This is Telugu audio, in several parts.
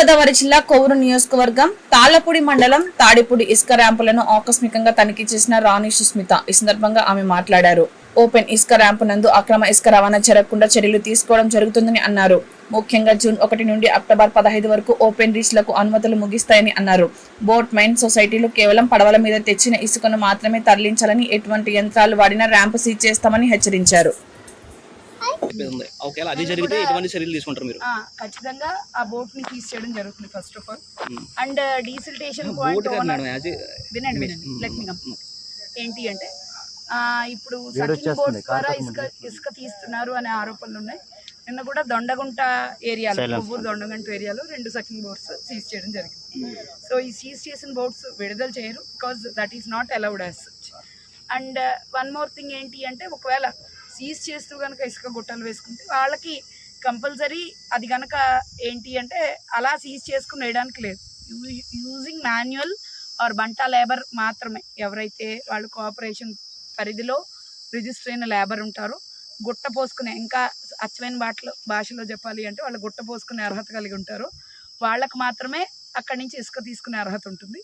తూర్పుగోదావరి జిల్లా కొవ్వూరు నియోజకవర్గం తాళ్లపూడి మండలం తాడిపూడి ఇసుక ర్యాంపులను ఆకస్మికంగా తనిఖీ చేసిన రాణి సుస్మిత. ఈ సందర్భంగా ఆమె మాట్లాడారు. ఓపెన్ ఇసుక ర్యాంపు నందు అక్రమ ఇసుక రవాణా జరగకుండా చర్యలు తీసుకోవడం జరుగుతుందని అన్నారు. ముఖ్యంగా జూన్ 1 నుండి అక్టోబర్ 15 వరకు ఓపెన్ రీచ్లకు అనుమతులు ముగిస్తాయని అన్నారు. బోట్ మైన్ సొసైటీలు కేవలం పడవల మీద తెచ్చిన ఇసుకను మాత్రమే తరలించాలని, ఎటువంటి యంత్రాలు వాడినా ర్యాంపు సీజ్ చేస్తామని హెచ్చరించారు. ఒకవేళ అది జరిగితే ఎటువంటి చర్యలు తీసుకుంటారు మీరు? ఖచ్చితంగా ఆ బోట్ ని తీసేయడం జరుగుతుంది first of all. And desiltation point వినండి లెట్ మీ కంప్లీట్. ఏంటి అంటే ఇప్పుడు సకింగ్ బోట్స్ ద్వారా ఇసుక తీస్తున్నారు అనే ఆరోపణలు ఉన్నాయి. నిన్న కూడా దొండగుంట ఏరియాలో, కొవ్వూరు దొండగుంట ఏరియాలో 2 సకింగ్ బోట్స్ సీజ్ చేయడం జరిగింది. సో ఈ సీజ్ చేసిన బోట్స్ విడుదల చేయరు, because that is not allowed as such. And one more thing ఏంటి అంటే, ఒకవేళ సీజ్ చేస్తూ కనుక ఇసుక గుట్టలు వేసుకుంటే వాళ్ళకి కంపల్సరీ అది కనుక ఏంటి అంటే అలా సీజ్ చేసుకుని వేయడానికి లేదు. యూజింగ్ మాన్యువల్ ఆర్ బంటా లేబర్ మాత్రమే, ఎవరైతే వాళ్ళు కోఆపరేషన్ పరిధిలో రిజిస్టర్ అయిన లేబర్ ఉంటారో, గుట్ట పోసుకునే, ఇంకా అచ్చమైన భాషలో చెప్పాలి అంటే వాళ్ళు గుట్ట పోసుకునే అర్హత కలిగి ఉంటారో వాళ్ళకు మాత్రమే అక్కడి నుంచి ఇసుక తీసుకునే అర్హత ఉంటుంది.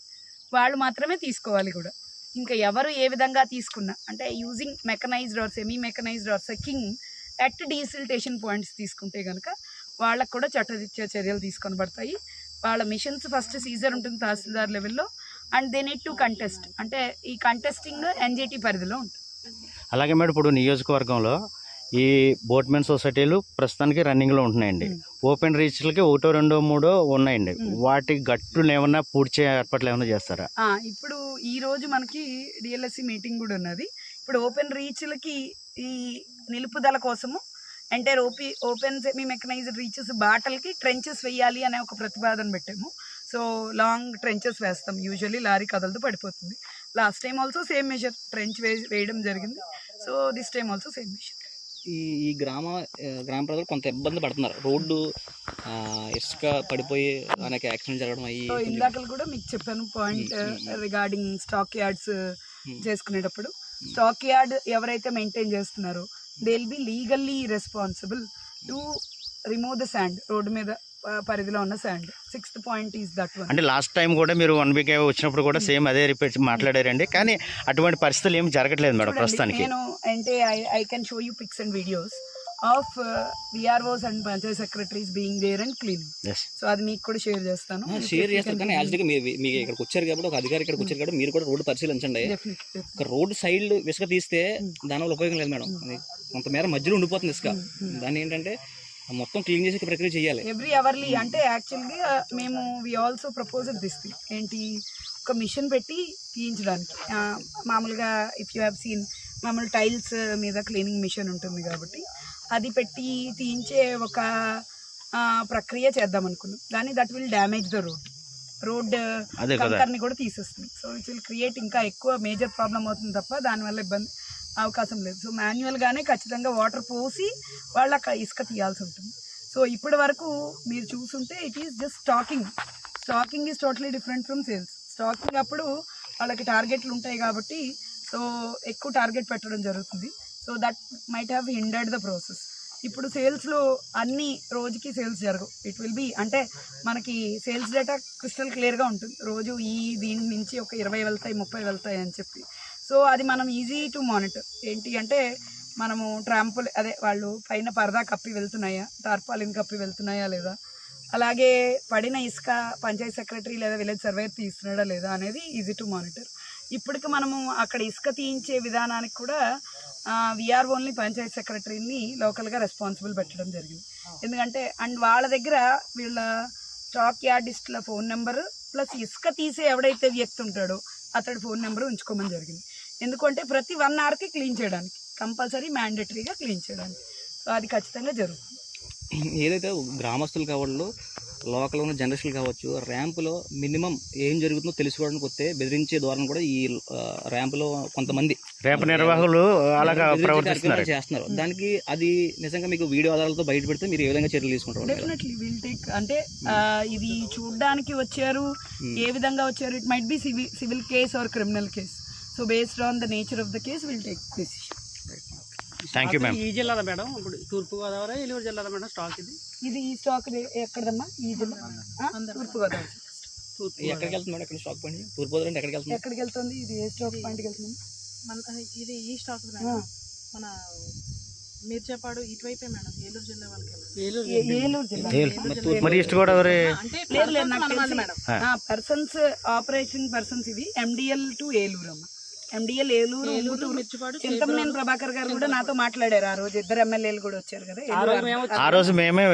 వాళ్ళు మాత్రమే తీసుకోవాలి కూడా. ఇంకా ఎవరు ఏ విధంగా తీసుకున్నా అంటే using mechanised or semi mechanised or sucking at desiltation points తీసుకుంటే కనుక వాళ్ళకు కూడా చట్టరీత్యా చర్యలు తీసుకొని పడతాయి. వాళ్ళ మిషన్స్ ఫస్ట్ సీజర్ ఉంటుంది తహసీల్దార్ లెవెల్లో, and they need to contest. అంటే ఈ కంటెస్టింగ్ ఎన్జిటి పరిధిలో ఉంటుంది. అలాగే మేడం, ఇప్పుడు నియోజకవర్గంలో ఈ బోట్మెన్ సొసైటీలు ప్రస్తుతానికి రన్నింగ్లో ఉంటున్నాయండి. ఓపెన్ రీచ్లకి 1, 2, 3 ఉన్నాయండి. వాటి గట్టులు ఏమన్నా పూడ్చే ఏర్పాట్లు ఏమైనా చేస్తారా? ఇప్పుడు ఈ రోజు మనకి డిఎల్ఎస్సి మీటింగ్ కూడా ఉన్నది. ఇప్పుడు ఓపెన్ రీచ్లకి ఈ నిలుపుదల కోసము అంటే ఓపెన్ సెమీ మెకనైజ్డ్ రీచెస్ బాటల్కి ట్రెంచెస్ వేయాలి అనే ఒక ప్రతిపాదన పెట్టాము. సో లాంగ్ ట్రెంచెస్ వేస్తాం, యూజువల్లీ లారీ కదలతో పడిపోతుంది. Last time also same measure trench వేయడం జరిగింది. So this time also same measure. ఈ గ్రామ ప్రజలు కొంత ఇబ్బంది పడుతున్నారు. రోడ్డు ఇసుక పడిపోయి అనేక యాక్సిడెంట్ జరగడం అయ్యి. ఇందాక కూడా మీకు చెప్పాను పాయింట్ రిగార్డింగ్ స్టాక్ యార్డ్స్ చేసుకునేటప్పుడు. స్టాక్ యార్డ్ ఎవరైతే మెయింటైన్ చేస్తున్నారో they will be legally responsible to remove the sand, road మీద పరిధిలో ఉన్న sand. 6th point is that one. అంటే లాస్ట్ టైం కూడా మీరు 1 వీక్ వచ్చినప్పుడు కూడా సేమ్ అదే రిపీట్ మాట్లాడారండి, కానీ అటువంటి పరిస్థితులు ఏమి జరగట్లేదు మేడం ప్రస్తుతానికి. నేను అంటే I can show you pics and videos of VROs and panchayat secretaries being there and cleaning. So అది మీకు కూడా షేర్ చేస్తాను. కానీ యాక్చువల్గా మీరు ఇక్కడికి వచ్చారు కాబట్టి, ఒక అధికారి ఇక్కడికి వచ్చారు కాబట్టి మీరు కూడా రోడ్డు పరిశీలించండి. ఒక రోడ్డు సైడ్ ఇసుక తీస్తే దానివల్ల ఉపయోగం లేదు మేడం. కొంతమేర మధ్యలో ఉండిపోతుంది ఇసుక. దాన్ని ఏంటంటే మొత్తం క్లీన్ చేసే ప్రక్రియ చేయాలి ఎవ్రీ అవర్లీ. అంటే యాక్చువల్గా మేము we also proposal this thing ఏంటి, ఒక మిషన్ పెట్టి తీయించడానికి. మామూలుగా ఇఫ్ యూ హ్యావ్ సీన్ మామూలు టైల్స్ మీద క్లీనింగ్ మిషన్ ఉంటుంది కాబట్టి అది పెట్టి తీయించే ఒక ప్రక్రియ చేద్దాం అనుకున్నాం. కానీ that will damage the road కంకర్ని కూడా తీసేస్తుంది. సో ఇట్ విల్ క్రియేట్ ఇంకా ఎక్కువ మేజర్ ప్రాబ్లం అవుతుంది తప్ప దానివల్ల ఇబ్బంది అవకాశం లేదు. సో మాన్యువల్గానే ఖచ్చితంగా వాటర్ పోసి వాళ్ళ ఇసుక తీయాల్సి ఉంటుంది. సో ఇప్పటి వరకు మీరు చూస్తుంటే it is just stocking is totally different from sales. Stocking అప్పుడు వాళ్ళకి టార్గెట్లు ఉంటాయి కాబట్టి సో ఎక్కువ టార్గెట్ పెట్టడం జరుగుతుంది. So that might have hindered the process. ఇప్పుడు సేల్స్లో అన్ని రోజుకి సేల్స్ జరగవు. ఇట్ విల్ బి అంటే మనకి సేల్స్ డేటా క్రిస్టల్ క్లియర్గా ఉంటుంది. రోజు దీని నుంచి ఒక 20 వెళ్తాయి, 30 వెళ్తాయి అని చెప్పి. సో అది మనం ఈజీ టు మానిటర్. ఏంటి అంటే మనము ట్రాంపుల్ అదే వాళ్ళు పైన పరదా కప్పి వెళ్తున్నాయా, టార్పాలిన్ కప్పి వెళ్తున్నాయా లేదా, అలాగే పడిన ఇసుక పంచాయత్ సెక్రటరీ లేదా విలేజ్ సర్వేయర్ తీస్తున్నాడా లేదా అనేది ఈజీ టు మానిటర్. ఇప్పటికి మనము అక్కడ ఇసుక తీయించే విధానానికి కూడా విఆర్ఓన్లీ పంచాయత్ సెక్రటరీని లోకల్గా రెస్పాన్సిబుల్ పెట్టడం జరిగింది. ఎందుకంటే అండ్ వాళ్ళ దగ్గర వీళ్ళ స్టాక్ యార్డిస్టుల ఫోన్ నెంబరు ప్లస్ ఇసుక తీసే ఎవడైతే వ్యక్తి ఉంటాడో అతడి ఫోన్ నెంబరు ఉంచుకోమని జరిగింది. ఎందుకంటే ప్రతి 1 అవర్కి క్లీన్ చేయడానికి, కంపల్సరీ మ్యాండేటరీగా క్లీన్ చేయడానికి. సో అది ఖచ్చితంగా జరుగుతుంది. ఏదైతే గ్రామస్తులు కావచ్చు, లోకల్ ఉన్న జనరేషన్లు కావచ్చు, ర్యాంపులో మినిమం ఏం జరుగుతుందో తెలుసుకోవడానికి వస్తే బెదిరించే ధోరణి కూడా ఈ ర్యాంపులో కొంతమంది ర్యాంప్ నిర్వాహకులు అలాగా చేస్తున్నారు. దానికి అది నిజంగా మీకు వీడియో ఆధారాలతో బయట పెడితే మీరు ఏ విధంగా చర్యలు తీసుకుంటారు? Definitely will take. అంటే ఇది చూడడానికి వచ్చారు, ఏ విధంగా వచ్చారు, it might be civil case or criminal case. So based on the nature of the case will take decision. Thank you ma'am. ఈ జిల్లాలో మేడం ఇప్పుడు తూర్పుగోదావరి ఏలూరు జిల్లాలో మేడం స్టాక్ ఇది. ఇది ఈ స్టాక్ ఎక్కడదమ్మా? ఈ జిల్లా తూర్పుగోదావరి. ఎక్కడికి వెళ్తుంది మేడం? ఇక్కడ స్టాక్ పాయింట్ తూర్పుగోదావరి ఎక్కడికి వెళ్తుంది? ఎక్కడికి వెళ్తుంది? ఇది ఏ స్టాక్ పాయింట్కి వెళ్తుంది? ఇది ఈ స్టాక్ మన మీర్జాపాడు ఇటువైపే మేడం, ఏలూరు జిల్లా వాళ్ళకి ఏలూరు జిల్లా. మరి east Godavari persons operation persons ఇది MDL టు ఏలూరు అమ్మ. MDL ఏలూరు, మిర్చిపాడు, చింతమనేని ప్రభాకర్ గారు కూడా నాతో మాట్లాడారు ఆ రోజు. 2 ఎమ్మెల్యేలు కూడా వచ్చారు కదా. ఆ రోజు మేమే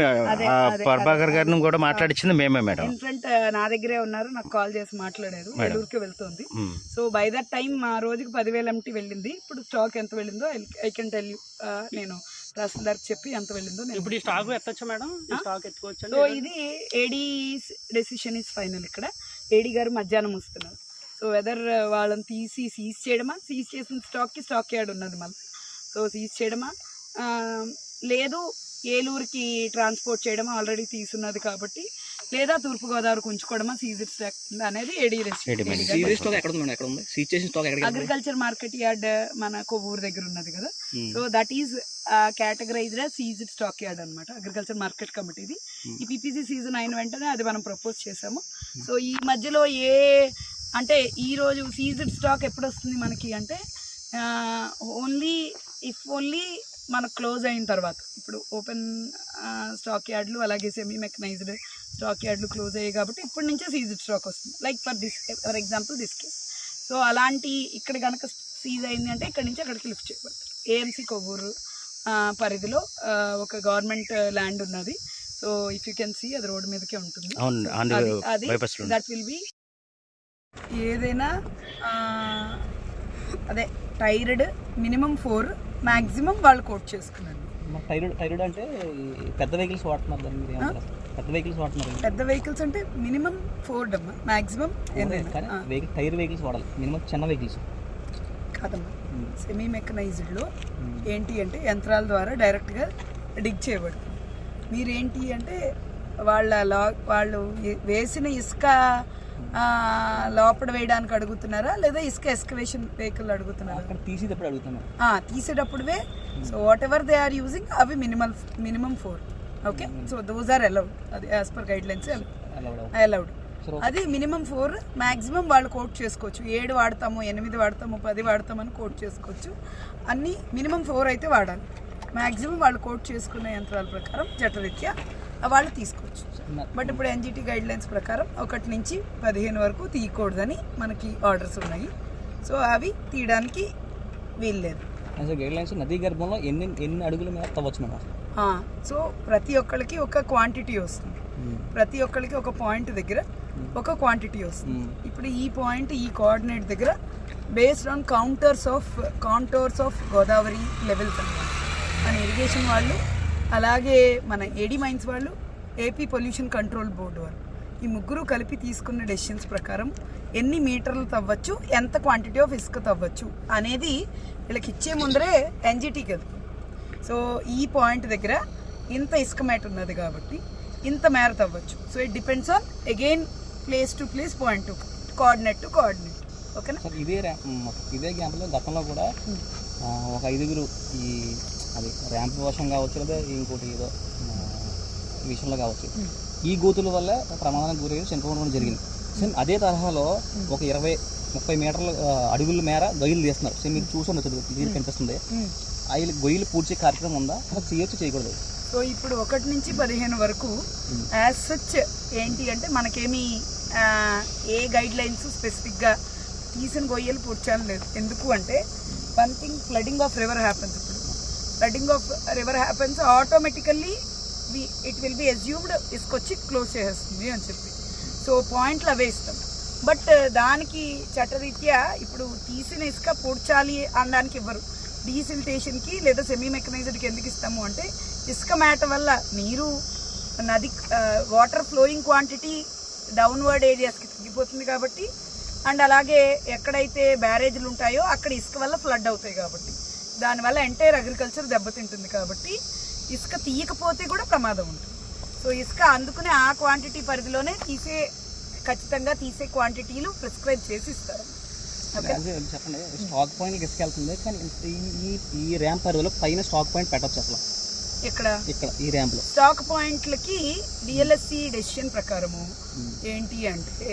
ప్రభాకర్ గారిని కూడా మాట్లాడించింది మేమే మేడం. ఇన్ఫ్రంట్ నా దగ్గరే ఉన్నారు, నాకు కాల్ చేసి మాట్లాడారు. ఏలూరుకి వెళ్తుంది. సో బై దట్ టైం ఆ రోజుకి 10,000 MT వెళ్ళింది. ఇప్పుడు స్టాక్ ఎంత వెళ్ళిందో ఐ కెన్ టెల్ యూ. నేను తహసీల్దార్ చెప్పి ఎంత వెళ్ళిందో ఇప్పుడు ఈ స్టాక్ ఎత్తొచ్చా మేడం? స్టాక్ ఎత్తుకోవచ్చు. సో ఇది AD డెసిషన్ ఇస్ ఫైనల్. ఇక్కడ AD గారు మధ్యాహ్నం వస్తున్నారు. సో వెదర్ వాళ్ళని తీసి సీజ్ చేయడమా, సీజ్ చేసిన స్టాక్ యార్డ్ ఉన్నది మళ్ళీ. సో సీజ్ చేయడమా లేదు ఏలూరుకి ట్రాన్స్పోర్ట్ చేయడమా, ఆల్రెడీ తీసున్నది కాబట్టి, లేదా తూర్పుగోదావరికి ఉంచుకోవడమా సీజ్డ్ స్టాక్ అనేది AD అగ్రికల్చర్ మార్కెట్ యార్డ్ మన కొవ్వూరు దగ్గర ఉన్నది కదా. So that is categorized seized stock yard అనమాట. అగ్రికల్చర్ మార్కెట్ కమిటీది. ఈ PPC సీజన్ అయిన వెంటనే అది మనం ప్రపోజ్ చేసాము. సో ఈ మధ్యలో అంటే ఈరోజు సీజ్డ్ స్టాక్ ఎప్పుడు వస్తుంది మనకి అంటే ఓన్లీ మనకు క్లోజ్ అయిన తర్వాత. ఇప్పుడు ఓపెన్ స్టాక్ యార్డ్లు అలాగే సెమీ మెకనైజ్డ్ స్టాక్ యార్డ్లు క్లోజ్ అయ్యాయి కాబట్టి ఇప్పటి నుంచే సీజ్డ్ స్టాక్ వస్తుంది. Like for example this case. So అలాంటి ఇక్కడ కనుక సీజ్ అయింది అంటే ఇక్కడి నుంచి అక్కడికి లిఫ్ట్ చేయబడతారు. AMC కొవ్వూరు పరిధిలో ఒక గవర్నమెంట్ ల్యాండ్ ఉన్నది. So if you can see అది రోడ్డు మీదకే ఉంటుంది. అది దట్ విల్ బి ఏదైనా అదే టైర్డ్ మినిమం 4 మ్యాక్సిమం వాళ్ళు కోట్ చేసుకున్నారు. టైర్డ్ అంటే పెద్ద వెహికల్స్ వాడుతున్నారు. పెద్ద వెహికల్స్ అంటే మినిమం 4 అమ్మా, మ్యాక్సిమం టైర్ వెహికల్స్ వాడాలి. మినిమం చిన్న వెహికల్స్ కాదమ్మా. సెమీ మెకనైజ్డ్లో ఏంటి అంటే యంత్రాల ద్వారా డైరెక్ట్గా డిగ్ చేయబడుతుంది. మీరేంటి అంటే వాళ్ళు వేసిన ఇసుక లోపల వేయడానికి అడుగుతున్నారా, లేదా ఇసుక ఎస్కవేషన్ వెహికల్ అడుగుతున్నారా? తీసేటప్పుడువే. So whatever they are using అవి minimum 4. Okay. So those are allowed. అది as per guidelines allowed. అది మినిమం 4. మ్యాక్సిమం వాళ్ళు కోట్ చేసుకోవచ్చు. 7 వాడతాము, 8 వాడతాము, 10 వాడతామని కోట్ చేసుకోవచ్చు. అన్నీ మినిమం 4 అయితే వాడాలి. మ్యాక్సిమం వాళ్ళు కోట్ చేసుకున్న యంత్రాల ప్రకారం చట్టరీత్యా వాళ్ళు తీసుకోవచ్చు. బట్ ఇప్పుడు NGT గైడ్ లైన్స్ ప్రకారం 1 నుంచి 15 వరకు తీయకూడదని మనకి ఆర్డర్స్ ఉన్నాయి. సో అవి తీయడానికి వీల్లేదు. గైడ్ లైన్స్ నదీ గర్భంలో ఎన్ని అడుగుల మీద తవ్వచ్చు మేడం? సో ప్రతి ఒక్కరికి ఒక క్వాంటిటీ వస్తుంది. ప్రతి ఒక్కరికి ఒక పాయింట్ దగ్గర ఒక క్వాంటిటీ వస్తుంది. ఇప్పుడు ఈ పాయింట్ ఈ కోఆర్డినేట్ దగ్గర based on contours of Godavari levels అన్నమాట. మన ఇరిగేషన్ వాళ్ళు, అలాగే మన AD మైన్స్ వాళ్ళు, AP పొల్యూషన్ కంట్రోల్ బోర్డు వాళ్ళు, ఈ ముగ్గురు కలిపి తీసుకున్న డెసిషన్స్ ప్రకారం ఎన్ని మీటర్లు తవ్వచ్చు, ఎంత క్వాంటిటీ ఆఫ్ ఇసుక తవ్వచ్చు అనేది వీళ్ళకి ఇచ్చే ముందరే NGTకి వెళ్తుంది. సో ఈ పాయింట్ దగ్గర ఇంత ఇసుక మేట ఉన్నది కాబట్టి ఇంత మేర తవ్వచ్చు. So it depends on again place to place, point to coordinate to coordinate. ఓకేనా? ఇదే క్యాంపులో గతంలో కూడా ఒక 5గురు ఈ అది ర్యాంప్ వర్షం కావచ్చు, లేదా ఇంకోటి ఏదో విషయంలో కావచ్చు, ఈ గోతుల వల్ల ప్రమాదానికి గురయ్యి చనిపోవడం జరిగింది. సేమ్ అదే తరహాలో ఒక 20-30 మీటర్ల అడుగుల మేర గొయ్యలు తీస్తున్నారు. సేమ్ మీకు చూసి ఉండొచ్చు, దీనికి కనిపిస్తుంది. ఆ గొయ్యలు పూడ్చే కార్యక్రమం ఉందా, అలా చేయొచ్చు చేయకూడదు? సో ఇప్పుడు 1 నుంచి 15 వరకు యాజ్ సచ్ ఏంటి అంటే మనకేమీ ఏ గైడ్ లైన్స్ స్పెసిఫిక్గా తీసిన గొయ్యలు పూడ్చాలని లేదు. ఎందుకు అంటే one thing, flooding of river happens. ఇప్పుడు flooding of river happens automatically it will be assumed ఇసుకొచ్చి క్లోజ్ చేసేస్తుంది అని చెప్పి. సో పాయింట్లు అవే ఇస్తాం. బట్ దానికి చట్టరీత్యా ఇప్పుడు తీసిన ఇసుక పూడ్చాలి అనడానికి ఇవ్వరు. డీసిల్టేషన్కి లేదా సెమీ మెకనైజ్డ్కి ఎందుకు ఇస్తాము అంటే ఇసుక మేట వల్ల నీరు నది వాటర్ ఫ్లోయింగ్ క్వాంటిటీ డౌన్వర్డ్ ఏరియాస్కి తగ్గిపోతుంది కాబట్టి, అండ్ అలాగే ఎక్కడైతే బ్యారేజ్లు ఉంటాయో అక్కడ ఇసుక వల్ల ఫ్లడ్ అవుతాయి కాబట్టి, దానివల్ల ఎంటైర్ అగ్రికల్చర్ దెబ్బతింటుంది కాబట్టి ఇసుక తీయకపోతే కూడా ప్రమాదం ఉంటుంది. సో ఇసుక అందుకునే ఆ క్వాంటిటీ పరిధిలోనే ఖచ్చితంగా తీసే క్వాంటిటీలు ప్రిస్క్రైబ్ చేసి ఇస్తారు. చెప్పండి, స్టాక్ పాయింట్ తీసుకెళ్తుంది కానీ ఈ ర్యాంప్ పరిధిలో పైన స్టాక్ పాయింట్ పెట్టచ్చు అసలు ఇక్కడ ఈ ర్యాంప్ లో స్టాక్ పాయింట్లకి డిఎల్ఎస్సి డెసిషన్ ప్రకారము ఏంటి అంటే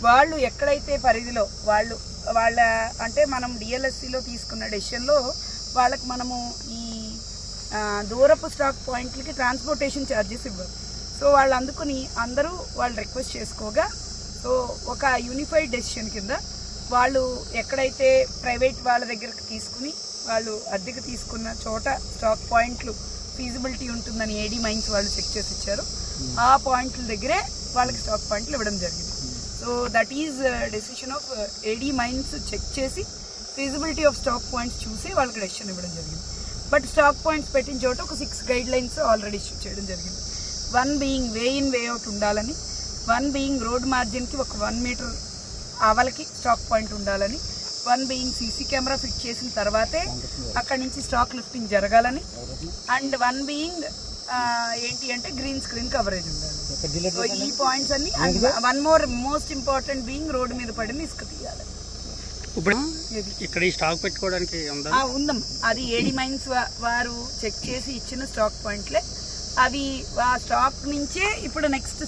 వాళ్ళు ఎక్కడైతే పరిధిలో వాళ్ళ అంటే మనం డిఎల్ఎస్సిలో తీసుకున్న డెసిషన్లో వాళ్ళకి మనము ఈ దూరపు స్టాక్ పాయింట్లకి ట్రాన్స్పోర్టేషన్ ఛార్జెస్ ఇవ్వరు. సో వాళ్ళు అందుకుని అందరూ వాళ్ళు రిక్వెస్ట్ చేసుకోగా సో ఒక యూనిఫైడ్ డెసిషన్ కింద వాళ్ళు ఎక్కడైతే ప్రైవేట్ వాళ్ళ దగ్గరకు తీసుకుని వాళ్ళు అద్దెకు తీసుకున్న చోట స్టాక్ పాయింట్లు ఫీజిబిలిటీ ఉంటుందని ఏడీ మైన్స్ వాళ్ళు చెక్ చేసి ఇచ్చారు. ఆ పాయింట్ల దగ్గరే వాళ్ళకి స్టాక్ పాయింట్లు ఇవ్వడం జరిగింది. So that is decision of AD mines check చేసి ఫీజిబిలిటీ ఆఫ్ స్టాక్ పాయింట్స్ చూసి వాళ్ళకి డెసిషన్ ఇవ్వడం జరిగింది. బట్ స్టాక్ పాయింట్స్ పెట్టిన చోట ఒక 6 గైడ్ లైన్స్ ఆల్రెడీ ఇష్యూ చేయడం జరిగింది. 1 being way in way out ఉండాలని, 1 బీయింగ్ రోడ్ మార్జిన్కి ఒక 1 మీటర్ ఆవలకి స్టాక్ పాయింట్ ఉండాలని, 1 బీయింగ్ సీసీ కెమెరా ఫిట్ చేసిన తర్వాతే అక్కడి నుంచి స్టాక్ లిఫ్టింగ్ జరగాలని, అండ్ 1 బీయింగ్ ఏంటి అంటే గ్రీన్ స్క్రీన్ కవరేజ్ ఉండాలి. సో ఈ పాయింట్స్ అన్ని, and 1 more most important being road మీద పడిన ఇసుక తీయాలి. ఇప్పుడు ఇక్కడ ఈ స్టాక్ పెట్టుకోవడానికి ఉందమ్మా, అది ఏడీ మైన్స్ వారు చెక్ చేసి ఇచ్చిన స్టాక్ పాయింట్లే అవి. ఆ స్టాక్ నుంచే ఇప్పుడు నెక్స్ట్